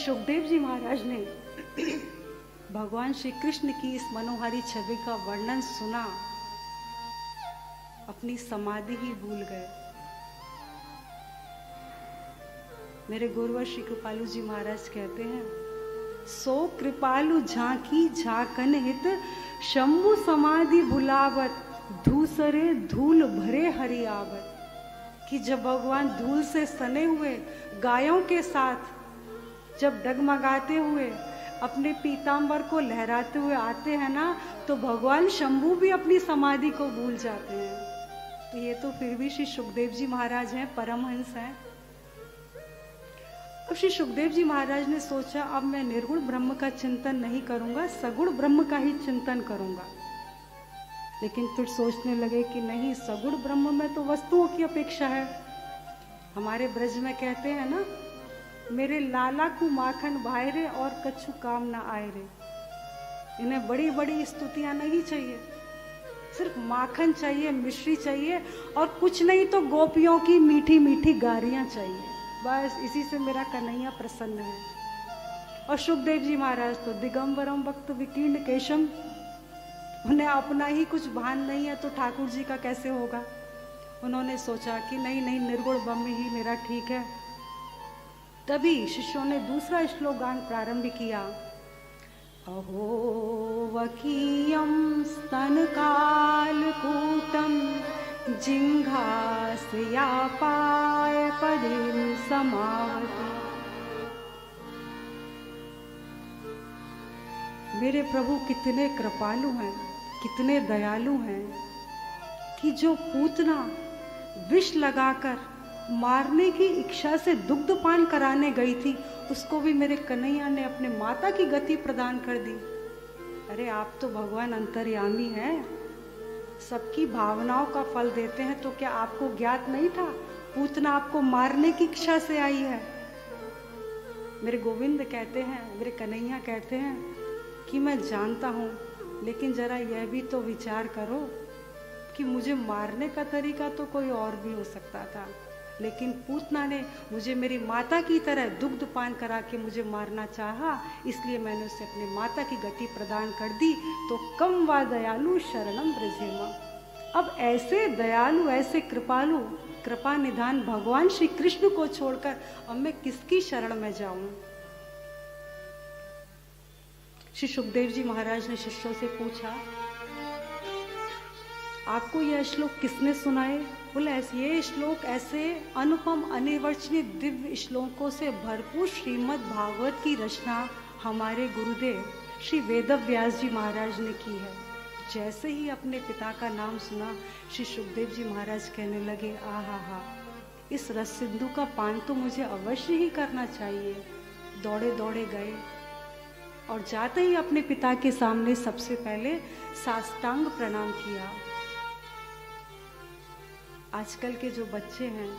सुखदेव जी महाराज ने भगवान श्री कृष्ण की इस मनोहारी छवि का वर्णन सुना, अपनी समाधि ही भूल गए। मेरे गुरुवर श्री कृपालु जी महाराज कहते हैं, सो कृपालु झांकी झाकन हित शंभु समाधि भुलावत धूसरे धूल भरे हरियावत। कि जब भगवान धूल से सने हुए गायों के साथ जब डगमगाते हुए अपने पीतांबर को लहराते हुए आते हैं ना, तो भगवान शंभु भी अपनी समाधि को भूल जाते हैं। तो ये तो फिर भी श्री सुखदेव जी महाराज हैं, परमहंस हैं। अब श्री सुखदेव जी महाराज ने सोचा, अब मैं निर्गुण ब्रह्म का चिंतन नहीं करूंगा, सगुण ब्रह्म का ही चिंतन करूंगा। लेकिन फिर सोचने लगे कि नहीं, सगुण ब्रह्म में तो वस्तुओं की अपेक्षा है। हमारे ब्रज में कहते हैं ना, मेरे लाला को माखन भाई रे और कछु काम ना आए रे। इन्हें बड़ी बड़ी स्तुतियां नहीं चाहिए, सिर्फ माखन चाहिए, मिश्री चाहिए, और कुछ नहीं तो गोपियों की मीठी मीठी गारियां चाहिए। बस इसी से मेरा कन्हैया प्रसन्न है। और सुखदेव जी महाराज तो दिगंबरम भक्त विकीर्ण केशम, उन्हें अपना ही कुछ भान नहीं है तो ठाकुर जी का कैसे होगा। उन्होंने सोचा कि नहीं नहीं, निर्गुण ब्रह्म ही मेरा ठीक है। तभी शिष्यों ने दूसरा श्लोक गान प्रारंभ किया। अहो वकीयम स्तन काल कूटम जिंघासया पाय पदिम समावती। मेरे प्रभु कितने कृपालु हैं, कितने दयालु हैं कि जो पूतना विष लगाकर मारने की इच्छा से दुग्धपान कराने गई थी, उसको भी मेरे कन्हैया ने अपने माता की गति प्रदान कर दी। अरे आप तो भगवान अंतर्यामी हैं, सबकी भावनाओं का फल देते हैं। तो क्या आपको ज्ञात नहीं था पूतना आपको मारने की इच्छा से आई है? मेरे गोविंद कहते हैं, मेरे कन्हैया कहते हैं कि मैं जानता हूँ, लेकिन जरा यह भी तो विचार करो कि मुझे मारने का तरीका तो कोई और भी हो सकता था, लेकिन पूतना ने मुझे मेरी माता की तरह दुग्ध पान करा के मुझे मारना चाहा, इसलिए मैंने उसे अपनी माता की गति प्रदान कर दी। तो कम वा दयालु शरणम ब्रजेमा। अब ऐसे दयालु, ऐसे कृपालु, कृपा निधान भगवान श्री कृष्ण को छोड़कर अब मैं किसकी शरण में जाऊं? श्री सुखदेव जी महाराज ने शिष्यों से पूछा, आपको यह श्लोक किसने सुनाए? बोले, ये श्लोक ऐसे अनुपम अनिर्वचनीय दिव्य श्लोकों से भरपूर श्रीमद् भागवत की रचना हमारे गुरुदेव श्री वेदव्यास जी महाराज ने की है। जैसे ही अपने पिता का नाम सुना, श्री सुखदेव जी महाराज कहने लगे, आहा, इस रस सिंधु का पान तो मुझे अवश्य ही करना चाहिए। दौड़े दौड़े गए और जाते ही अपने पिता के सामने सबसे पहले साष्टांग प्रणाम किया। आजकल के जो बच्चे हैं,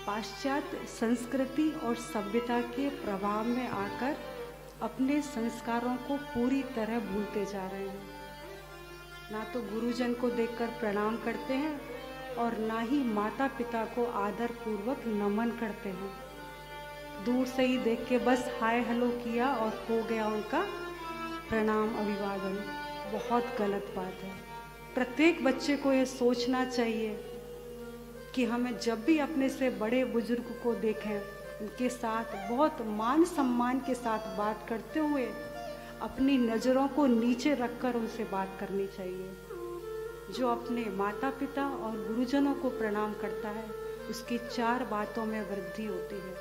पाश्चात्य संस्कृति और सभ्यता के प्रभाव में आकर अपने संस्कारों को पूरी तरह भूलते जा रहे हैं। ना तो गुरुजन को देखकर प्रणाम करते हैं और ना ही माता पिता को आदर पूर्वक नमन करते हैं। दूर से ही देख के बस हाय हेलो किया और हो गया उनका प्रणाम अभिवादन। बहुत गलत बात है। प्रत्येक बच्चे को ये सोचना चाहिए कि हमें जब भी अपने से बड़े बुजुर्ग को देखें, उनके साथ बहुत मान सम्मान के साथ बात करते हुए अपनी नज़रों को नीचे रखकर उनसे बात करनी चाहिए। जो अपने माता पिता और गुरुजनों को प्रणाम करता है, उसकी 4 बातों में वृद्धि होती है।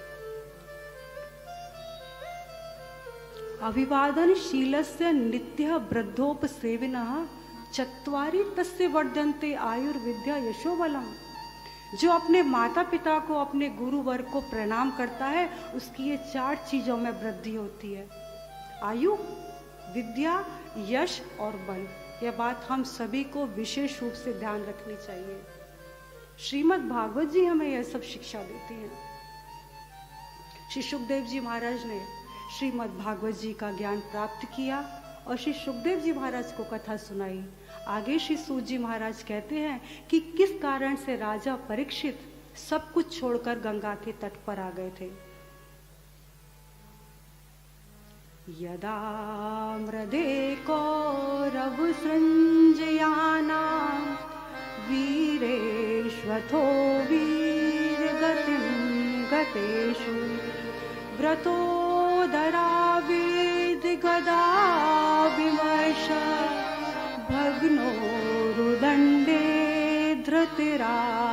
अभिवादनशीलस्य नित्यः वृद्धोपसेविनः चत्वारि तस्य वर्धन्ते आयुर्विद्या यशोबलम। जो अपने माता पिता को, अपने गुरुवर को प्रणाम करता है, उसकी ये 4 चीजों में वृद्धि होती है, आयु, विद्या, यश और बल। यह बात हम सभी को विशेष रूप से ध्यान रखनी चाहिए। श्रीमद् भागवत जी हमें यह सब शिक्षा देती हैं। श्री सुखदेव जी महाराज ने श्रीमद् भागवत जी का ज्ञान प्राप्त किया और श्री सुखदेव जी महाराज को कथा सुनाई। आगे श्री सूत जी महाराज कहते हैं कि किस कारण से राजा परीक्षित सब कुछ छोड़कर गंगा के तट पर आ गए थे। यदा मृदे कौरवसृञ्जयानां वीरेष्वथो वीरगतिं गतेषु व्रतोदरावेदगदा विमर्श भग्नो रुदण्डे धृतराष्ट्रपुत्रे